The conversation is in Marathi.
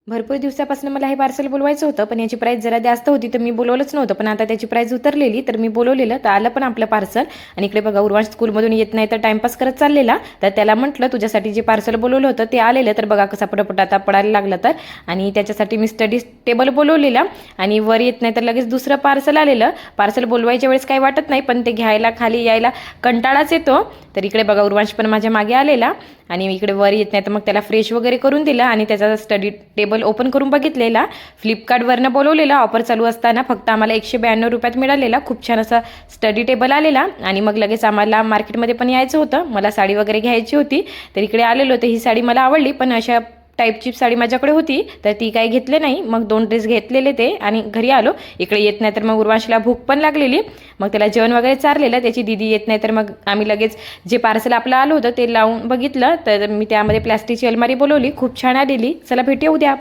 भरपूर दिवसापासून मला हे पार्सल बोलवायचं होतं, पण याची प्राईस जरा जास्त होती, तर मी बोलवलंच नव्हतं. पण आता त्याची प्राईस उतरलेली, तर मी बोलवलेलं, तर आलं पण आपलं पार्सल. आणि इकडे बघा, उर्वांश स्कूलमधून येत नाही तर टाईमपास करत चाललेला. तर त्याला म्हटलं, तुझ्यासाठी जे पार्सल बोलवलं होतं ते आलेलं. तर बघा कसा पटापट आता पडायला लागलं. तर आणि त्याच्यासाठी मी स्टडी टेबल बोलवलेला आणि वर येत नाही तर लगेच दुसरं पार्सल आलेलं. पार्सल बोलवायच्या वेळेस काही वाटत नाही, पण ते घ्यायला खाली यायला कंटाळाच येतो. तर इकडे बघा, उर्वांश पण माझ्या मागे आलेला आणि इकडे वर येत नाही तर मग त्याला फ्रेश वगैरे करून दिलं आणि त्याचा स्टडी टेबल ओपन करून बघितलेला. फ्लिपकार्टवरनं बोलवलेला, ऑफर चालू असताना फक्त आम्हाला 192 रुपयात मिळालेला. खूप छान असा स्टडी टेबल आलेला. आणि मग लगेच आम्हाला मार्केटमध्ये पण यायचं होतं, मला साडी वगैरे घ्यायची होती. तर इकडे आलेलो, तर ही साडी मला आवडली, पण अशा टाईपची साडी माझ्याकडे होती तर ती काही घेतले नाही. मग 2 ड्रेस घेतलेले ते आणि घरी आलो. इकडे येत नाही तर मग उर्वांशला भूक पण लागलेली, मग त्याला जेवण वगैरे चारलेलं. त्याची दीदी येत नाही तर मग आम्ही लगेच जे पार्सल आपलं आलं होतं ते लावून बघितलं, तर मी त्यामध्ये प्लास्टिकची अलमारी बोलवली, खूप छान आलेली. चला भेटूया उद्या.